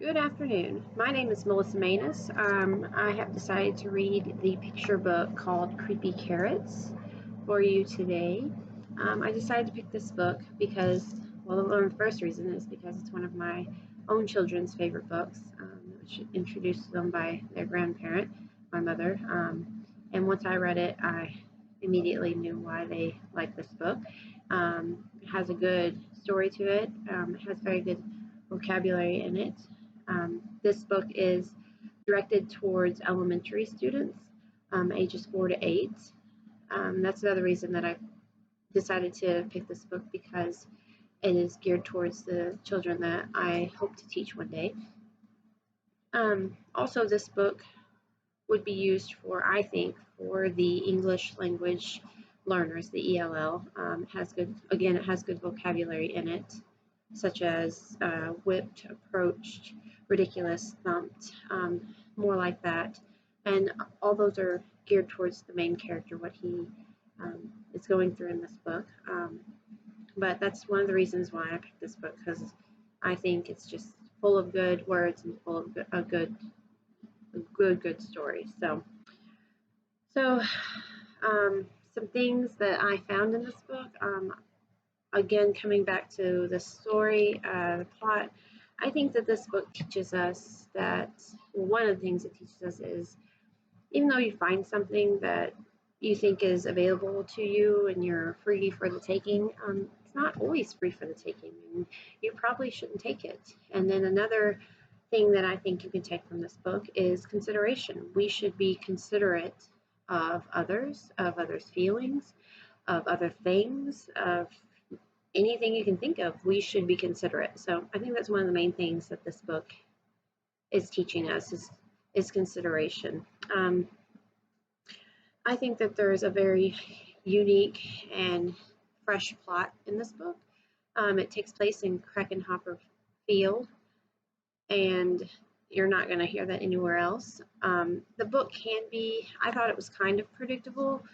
Good afternoon. My name is Melissa Manus. I have decided to read the picture book called Creepy Carrots for you today. I decided to pick this book because, well, the first reason is because it's one of my own children's favorite books, which introduced them by their grandparent, my mother. And once I read it, I immediately knew why they liked this book. It has a good story to it. It has very good vocabulary in it. This book is directed towards elementary students, ages 4 to 8. That's another reason that I decided to pick this book because it is geared towards the children that I hope to teach one day. Also, this book would be used for, I think, for the English language learners, the ELL. It has good vocabulary in it, such as whipped, approached, ridiculous, thumped, more like that. And all those are geared towards the main character, what he is going through in this book. But that's one of the reasons why I picked this book, because I think it's just full of good words and full of a good story. So some things that I found in this book. Again, coming back to the story, the plot, I think that this book teaches us that one of the things it teaches us is even though you find something that you think is available to you and you're free for the taking, it's not always free for the taking, and you probably shouldn't take it. And then another thing that I think you can take from this book is consideration. We should be considerate of others' feelings, of other things, of anything you can think of. We should be considerate. So I think that's one of the main things that this book is teaching us is consideration. I think that there is a very unique and fresh plot in this book. It takes place in Krakenhopper Field, and you're not going to hear that anywhere else. The book I thought it was kind of predictable,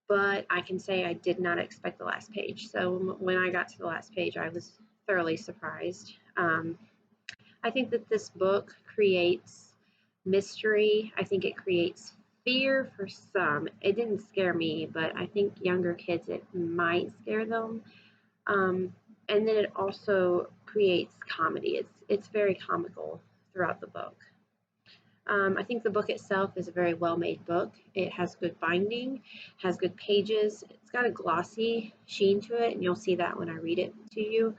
but I can say I did not expect the last page. So when I got to the last page, I was thoroughly surprised. I think that this book creates mystery. I think it creates fear for some. It didn't scare me, but I think younger kids, it might scare them. And then it also creates comedy. It's very comical throughout the book. I think the book itself is a very well-made book. It has good binding, has good pages. It's got a glossy sheen to it, and you'll see that when I read it to you.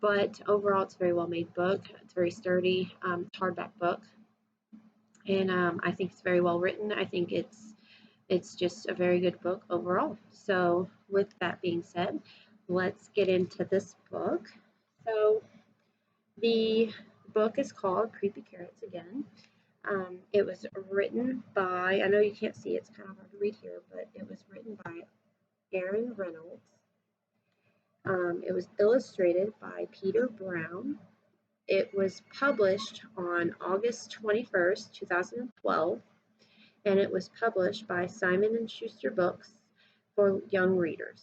But overall, it's a very well-made book. It's very sturdy. It's a hardback book, and I think it's very well written. I think it's just a very good book overall. So with that being said, let's get into this book. So the book is called Creepy Carrots again. It was written by, I know you can't see, it's kind of hard to read here, but it was written by Aaron Reynolds. It was illustrated by Peter Brown. It was published on August 21st, 2012, and it was published by Simon & Schuster Books for young readers.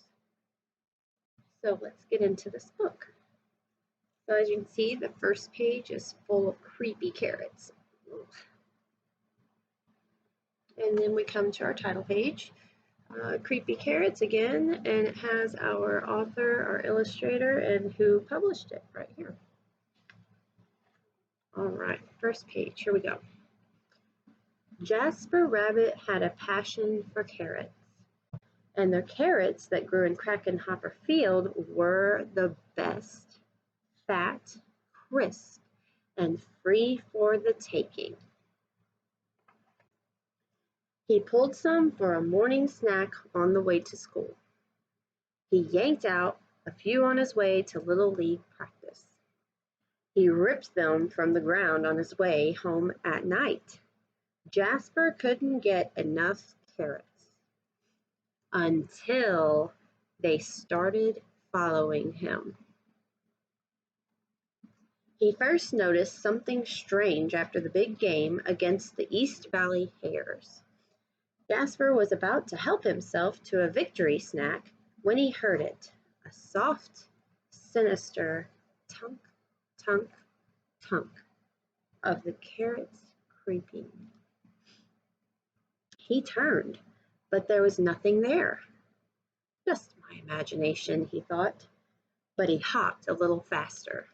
So let's get into this book. So as you can see, the first page is full of creepy carrots. And then we come to our title page, Creepy Carrots again, and it has our author, our illustrator, and who published it right here. All right, first page, here we go. Jasper Rabbit had a passion for carrots, and the carrots that grew in Krakenhopper Field were the best, fat, crisp, and free for the taking. He pulled some for a morning snack on the way to school. He yanked out a few on his way to Little League practice. He ripped them from the ground on his way home at night. Jasper couldn't get enough carrots until they started following him. He first noticed something strange after the big game against the East Valley Hares. Jasper was about to help himself to a victory snack when he heard it, a soft, sinister tunk, tunk, tunk. of the carrots creeping. He turned, but there was nothing there. Just my imagination, he thought, but he hopped a little faster.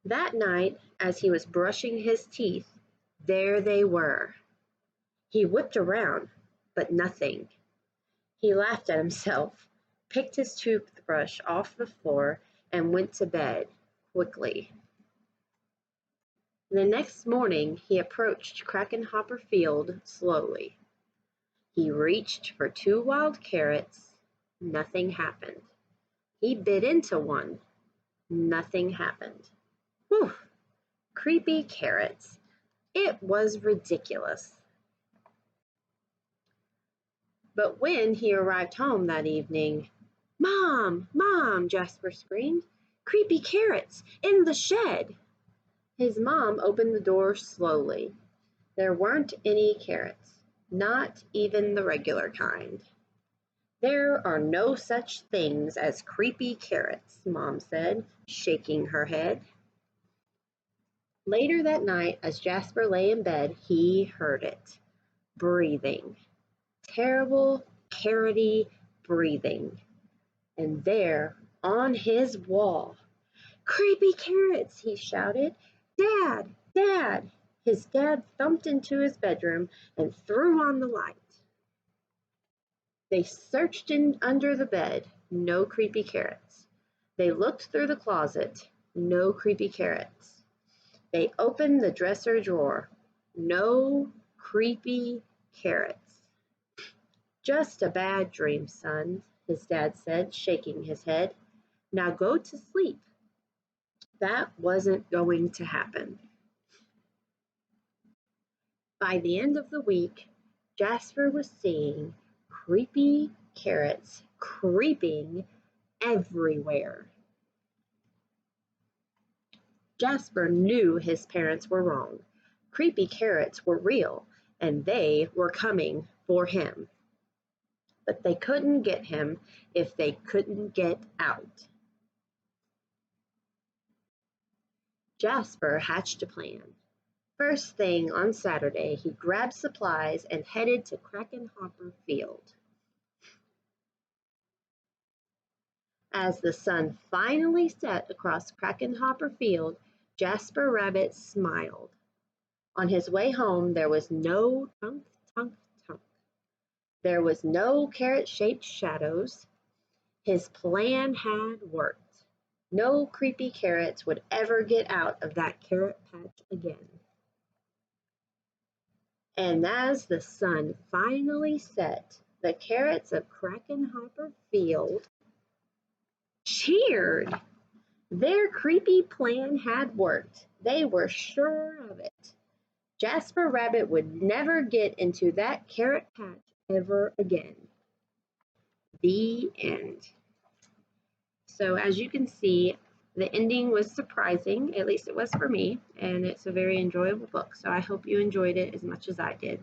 That night, as he was brushing his teeth, there they were. He whipped around, but nothing. He laughed at himself, picked his toothbrush off the floor, and went to bed quickly. The next morning he approached Krakenhopper Field slowly. He reached for 2 wild carrots. Nothing happened. He bit into one. Nothing happened. Whew! Creepy carrots. It was ridiculous. But when he arrived home that evening, "Mom, Mom!" Jasper screamed. "Creepy carrots in the shed!" His mom opened the door slowly. There weren't any carrots, not even the regular kind. "There are no such things as creepy carrots," Mom said, shaking her head. Later that night, as Jasper lay in bed, he heard it. Breathing. Terrible, carroty breathing. And there, on his wall, "Creepy carrots!" he shouted. "Dad! Dad!" His dad thumped into his bedroom and threw on the light. They searched under the bed. No creepy carrots. They looked through the closet. No creepy carrots. They opened the dresser drawer. No creepy carrots. "Just a bad dream, son," his dad said, shaking his head. "Now go to sleep." That wasn't going to happen. By the end of the week, Jasper was seeing creepy carrots creeping everywhere. Jasper knew his parents were wrong. Creepy carrots were real, and they were coming for him. But they couldn't get him if they couldn't get out. Jasper hatched a plan. First thing on Saturday, he grabbed supplies and headed to Krakenhopper Field. As the sun finally set across Krakenhopper Field, Jasper Rabbit smiled. On his way home, there was no tunk, tunk, tunk. There was no carrot-shaped shadows. His plan had worked. No creepy carrots would ever get out of that carrot patch again. And as the sun finally set, the carrots of Krakenhopper Field cheered. Their creepy plan had worked. They were sure of it. Jasper Rabbit would never get into that carrot patch ever again. The end. So as you can see, the ending was surprising, at least it was for me, and it's a very enjoyable book. So I hope you enjoyed it as much as I did.